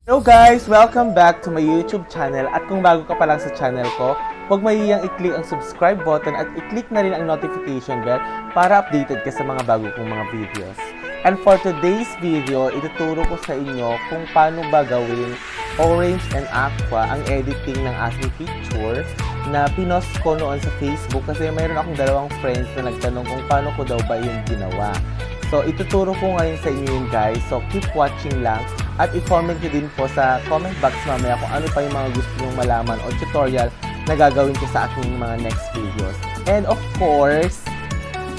Hello guys! Welcome back to my YouTube channel at kung bago ka pa lang sa channel ko, huwag mahihiyang i-click ang subscribe button at i-click na rin ang notification bell para updated ka sa mga bago kong mga videos. And for today's video, ituturo ko sa inyo kung paano ba gawin orange and aqua ang editing ng aking picture na pinost ko noon sa Facebook kasi mayroon akong dalawang friends na nagtanong kung paano ko daw ba yung ginawa. So, ituturo ko ngayon sa inyo yun guys. So, keep watching lang. At i-comment nyo din po sa comment box mamaya kung ano pa yung mga gusto nyong malaman o tutorial na gagawin ko sa aking mga next videos. And of course,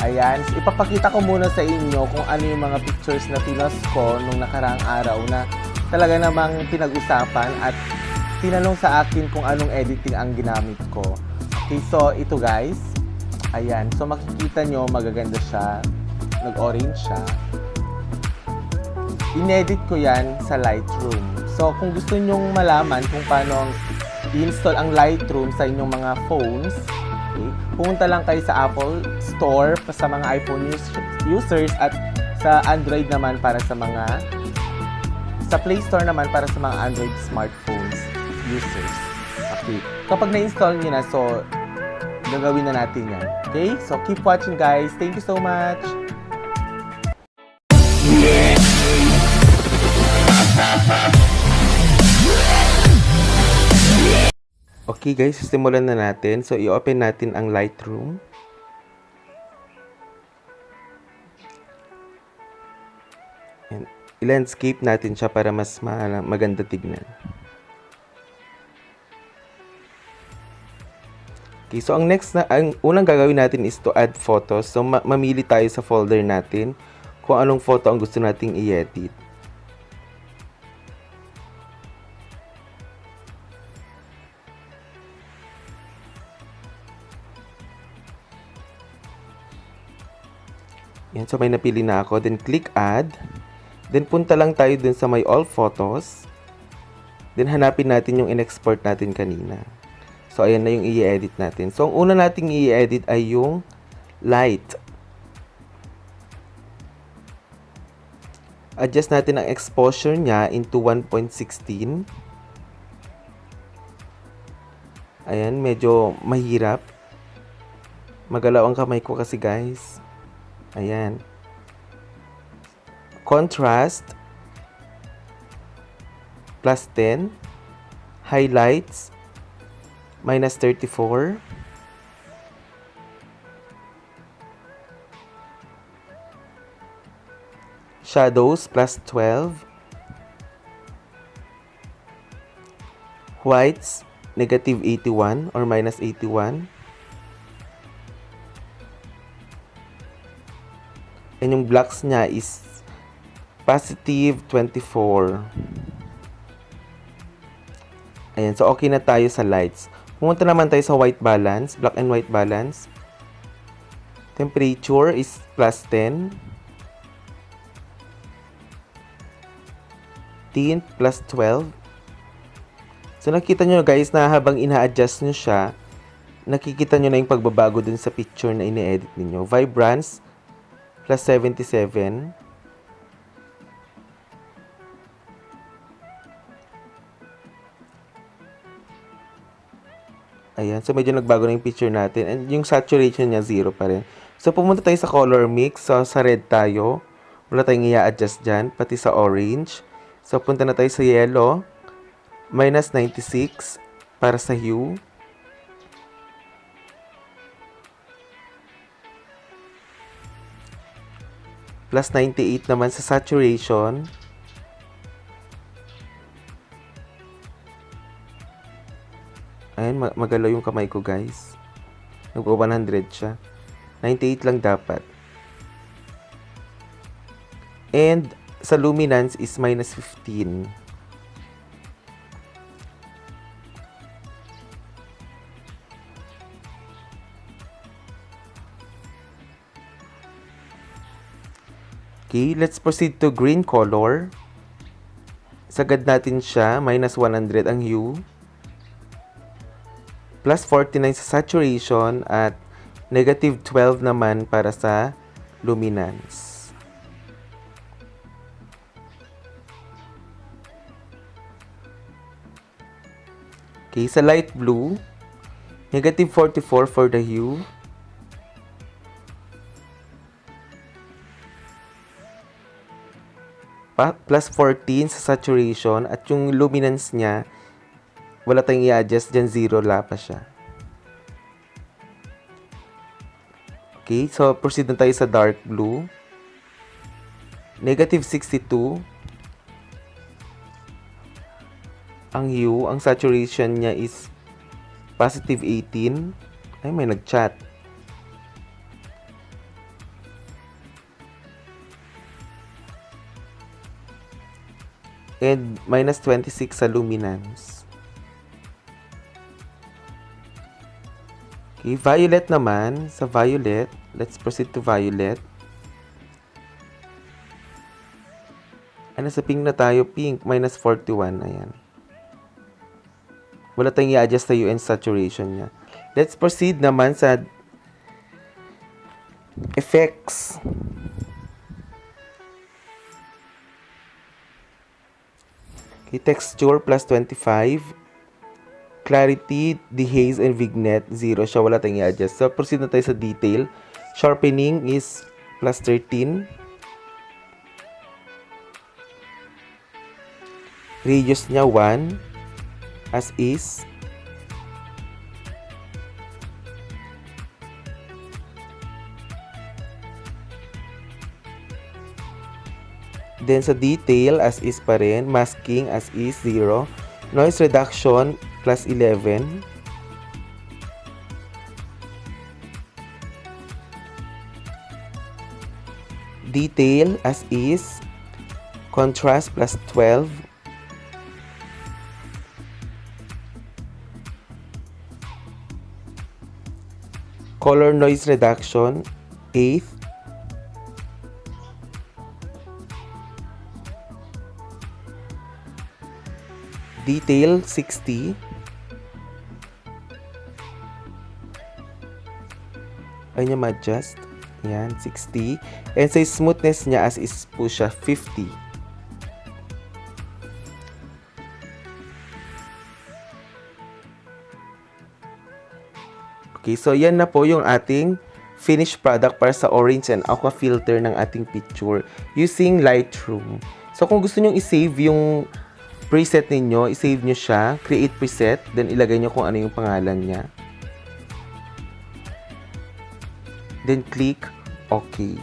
ayan, ipapakita ko muna sa inyo kung ano yung mga pictures na pinost ko nung nakaraang araw na talaga namang pinag-usapan at tinanong sa akin kung anong editing ang ginamit ko. Okay, so ito guys, ayan, so makikita nyo magaganda siya, nag-orange siya. Inedit ko yan sa Lightroom. So, kung gusto nyong malaman kung paano i-install ang Lightroom sa inyong mga phones, okay, pumunta lang kayo sa Apple Store sa mga iPhone users at sa Android naman para sa Play Store naman para sa mga Android smartphones users. Okay. Kapag na-install nyo na, so, gagawin na natin yan. Okay? So, keep watching guys. Thank you so much. Okay guys, simulan na natin. So, i-open natin ang Lightroom. And i-landscape natin siya para mas maganda tignan. Okay, so ang unang gagawin natin is to add photos. So, mamili tayo sa folder natin kung anong photo ang gusto nating i-edit. Yan, so may napili na ako. Then click add. Then punta lang tayo dun sa may all photos. Then hanapin natin yung in-export natin kanina. So ayan na yung i-edit natin. So ang una nating i-edit ay yung light. Adjust natin ang exposure niya into 1.16. Ayan, medyo mahirap. Magalaw ang kamay ko kasi guys. Ayan. Contrast plus 10. Highlights minus 34. Shadows plus 12. Whites negative 81 or minus 81. And yung blacks niya is positive 24. Ayan, so okay na tayo sa lights. Pumunta naman tayo sa white balance, black and white balance. Temperature is plus 10. Tint plus 12. So nakita nyo guys na habang ina-adjust nyo siya, nakikita nyo na yung pagbabago dun sa picture na ine-edit ninyo. Vibrance plus 77. Ayan. So, medyo nagbago na yung picture natin. And yung saturation niya, 0 pa rin. So, pumunta tayo sa color mix. So, sa red tayo. Wala tayong i-adjust dyan. Pati sa orange. So, punta na tayo sa yellow. Minus 96 para sa hue. Plus 98 naman sa saturation. Ayan, magalaw yung kamay ko guys. Nag-100 siya. 98 lang dapat. And sa luminance is minus 15. Okay, let's proceed to green color. Sagad natin siya, minus 100 ang hue. Plus 49 sa saturation at negative 12 naman para sa luminance. Okay, sa light blue, negative 44 for the hue. Plus 14 sa saturation. At yung luminance niya, wala tayong i-adjust dyan, 0 la pa siya. Okay, so proceed na tayo sa dark blue. Negative 62. Ang hue, ang saturation niya is positive 18. Ay, may nag-chat. And minus 26 sa luminance. Okay, violet naman. Sa violet, let's proceed to violet. Ay, nasa pink na tayo. Pink, minus 41. Ayan. Wala tayong i-adjust sa UN saturation niya. Let's proceed naman sa effects. Okay, texture plus 25. Clarity, dehaze, and vignette 0 siya. Wala tayong i-adjust. So, proceed na tayo sa detail. Sharpening is plus 13. Radius niya 1. As is. Then sa detail, as is pa rin. Masking, as is, 0. Noise reduction, plus 11. Detail, as is. Contrast, plus 12. Color noise reduction, 8. Detail, 60. Ayun niya ma-adjust. Yan, 60. And sa smoothness niya as is po siya, 50. Okay, so yan na po yung ating finished product para sa orange and aqua filter ng ating picture using Lightroom. So kung gusto nyo i-save yung preset ninyo, i-save nyo siya, create preset, then ilagay nyo kung ano yung pangalan niya. Then click OK.